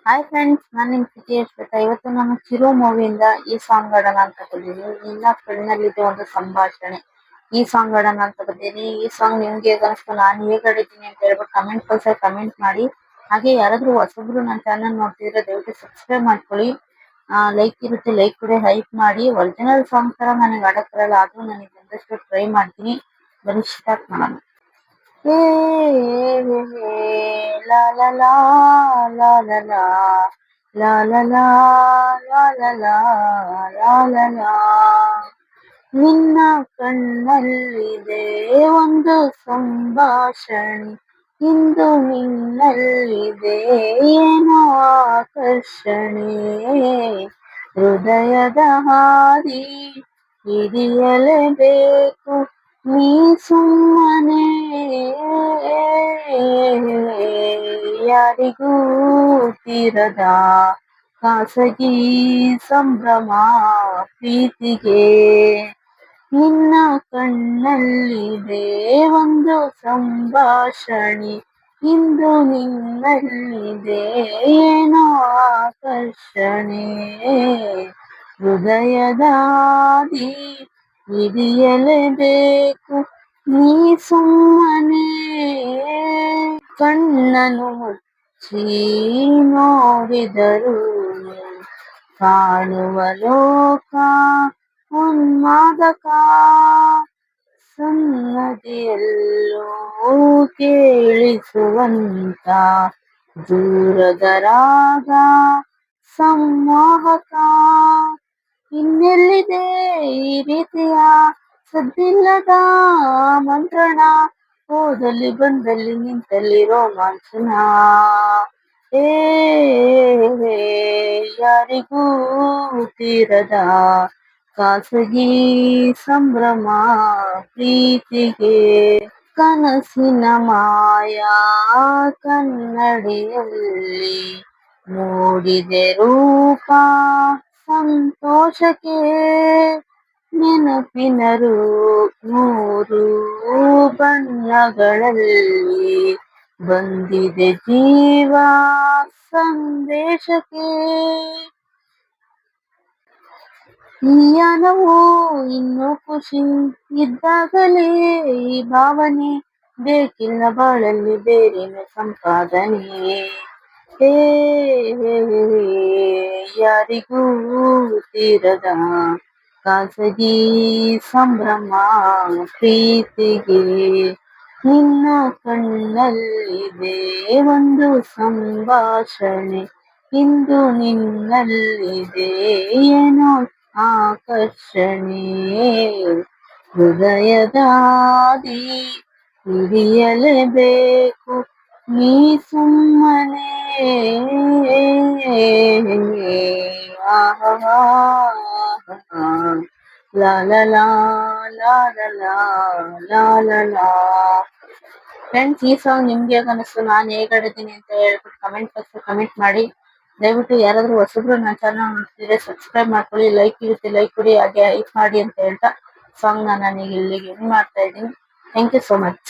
Hi friends, ನಾನು ನಿಮ್ city Shweta. ಇವತ್ತು ನಾನು ಚಿರು ಮೂವಿಯಿಂದ ಈ ಸಾಂಗ್ ಆಡೋಣ ಅಂತ ಬಂದಿದ್ದೀನಿ. ನಿನ್ನ ಕಣ್ಣಲ್ಲಿದೆ ಒಂದು ಸಂಭಾಷಣೆ, ಈ ಸಾಂಗ್ ಆಡೋಣ ಅಂತ ಬಂದಿದ್ದೀನಿ. ಈ ಸಾಂಗ್ ನಿಮ್ಗೆ ಹೇಗೆ ಅನಿಸ್ತು, ನಾನು ಹೇಗೆ ಆಡಿದ್ದೀನಿ ಅಂತ ಹೇಳ್ಬಿಟ್ಟು ಕಮೆಂಟ್ ಬಾಕ್ಸಲ್ಲಿ ಕಮೆಂಟ್ ಮಾಡಿ. ಹಾಗೆ ಯಾರಾದ್ರೂ ಹೊಸಬ್ರು ನನ್ನ ಚಾನಲ್ ನೋಡ್ತಿದ್ರೆ ದಯವಿಟ್ಟು ಸಬ್ಸ್ಕ್ರೈಬ್ ಮಾಡ್ಕೊಳ್ಳಿ. ಲೈಕ್ ಇರುತ್ತೆ, ಲೈಕ್ ಕೂಡ ಹೈಪ್ ಮಾಡಿ. ಒರಿಜಿನಲ್ ಸಾಂಗ್ ತರ ನನಗೆ ಆಡಕ್ ಬರಲ್ಲ, ಆದ್ರೂ ನನಗೆ ಬಂದಷ್ಟು ಟ್ರೈ ಮಾಡ್ತೀನಿ. ಬನ್ನಿ ಸ್ಟಾರ್ಟ್ ಮಾಡೋಣ. ಏ ಲಾ ಲಾ ಲಾ ಲಾ ಲಾ ಲಾ ಲಾ ಲಾ ಲಾ ಲಾ ಲಾ ಲಾ ಲಾ ಲಾ ಲಾ. ನಿನ್ನ ಕಣ್ಣಲ್ಲಿದೆ ಒಂದು ಸಂಭಾಷಣೆ, ಇಂದು ನಿನ್ನಲ್ಲಿದೆ ಏನೋ ಆಕರ್ಷಣೆ. ಹೃದಯದ ಹಾದಿ ಹಿಡಿಯಲೇಬೇಕು ನೀ ಸುಮ್ಮನೆ, ಯಾರಿಗೂ ತೀರದ ಖಾಸಗಿ ಸಂಭ್ರಮ ಪ್ರೀತಿಗೆ. ನಿನ್ನ ಕಣ್ಣಲ್ಲಿದೆ ಒಂದು ಸಂಭಾಷಣೆ, ಇಂದು ನಿನ್ನಲ್ಲಿದೆ ಏನೋ ಆಕರ್ಷಣೆ. ಹೃದಯದ ಹಾದಿ ಹಿಡಿಯಲೇಬೇಕು ನೀ ಸುಮ್ಮನೆ, ಕಣ್ಣನು ಮುಚ್ಚಿ ನೋಡಿದರು ಕಾಣುವ ಲೋಕ ಉನ್ಮಾದಕ. ಸನ್ನದಿಯಲ್ಲೂ ಕೇಳಿಸುವಂತ ದೂರದ ರಾಗ ಸಂಮೋಹಕ. ಇನ್ನೆಲ್ಲಿದೆ ಈ ರೀತಿಯ ಸದ್ದಿಲ್ಲದ ಮಂತ್ರಣ, ಹೋದಲ್ಲಿ ಬಂದಲ್ಲಿ ನಿಂತಲ್ಲಿ ರೋಮಾಂಚನ. ಏ ಯಾರಿಗೂ ತೀರದ ಖಾಸಗಿ ಸಂಭ್ರಮ ಪ್ರೀತಿಗೆ. ಕನಸಿನ ಮಾಯಾ ಕನ್ನಡಿಯಲ್ಲಿ ಮೂಡಿದೆ ರೂಪ ಸಂತೋಷಕ್ಕೆ. ನೆನಪಿನ ನೂರು ಬಣ್ಣಗಳಲ್ಲಿ ಬಂದಿದೆ ಜೀವ ಸಂದೇಶಕ್ಕೆ. ಈ ಯಾನವು ಇನ್ನೂ ಖುಷಿ ಇದ್ದಾಗಲೇ ಈ ಭಾವನೆ, ಬೇಕಿಲ್ಲ ಬಾಳಲ್ಲಿ ಬೇರೇನು ಸಂಪಾದನೆ. ಯಾರಿಗೂ ತೀರದ ಖಾಸಗಿ ಸಂಭ್ರಮ ಪ್ರೀತಿಗೆ. ನಿನ್ನ ಕಣ್ಣಲ್ಲಿದೆ ಒಂದು ಸಂಭಾಷಣೆ, ಇಂದು ನಿನ್ನಲ್ಲಿದೆ ಏನೋ ಆಕರ್ಷಣೆ. ಹೃದಯದ ಹಾದಿ ಹಿಡಿಯಲೇಬೇಕು ನೀ ಸುಮ್ಮನೆ, ಲಾ ಲಾ ಲಾ ಲಾ ಲಾ ಲಾ ಲಾ ಲಾ. ಫ್ರೆಂಡ್ಸ್, ಈ ಸಾಂಗ್ ನಿಮ್ಗೆ ಹೇಗೆ ಅನಿಸ್ತು, ನಾನು ಹೇಗೆ ಆಡಿದ್ದೀನಿ ಅಂತ ಹೇಳ್ಬಿಟ್ಟು ಕಮೆಂಟ್ ಬಾಕ್ಸ್ ಕಮೆಂಟ್ ಮಾಡಿ. ದಯವಿಟ್ಟು ಯಾರಾದ್ರೂ ಹೊಸಬ್ರು ನನ್ನ ಚಾನಲ್ ನೋಡ್ತಿದ್ರೆ ಸಬ್ಸ್ಕ್ರೈಬ್ ಮಾಡ್ಕೊಳ್ಳಿ. ಲೈಕ್ ಇರುತ್ತೆ, ಲೈಕ್ ಕೊಡಿ, ಹಾಗೆ ಹೈಪ್ ಮಾಡಿ ಅಂತ ಹೇಳ್ತಾ ಸಾಂಗ್ ನಾನು ಇಲ್ಲಿಗೆ ಎಂಡ್ ಮಾಡ್ತಾ ಇದ್ದೀನಿ. Thank you so much.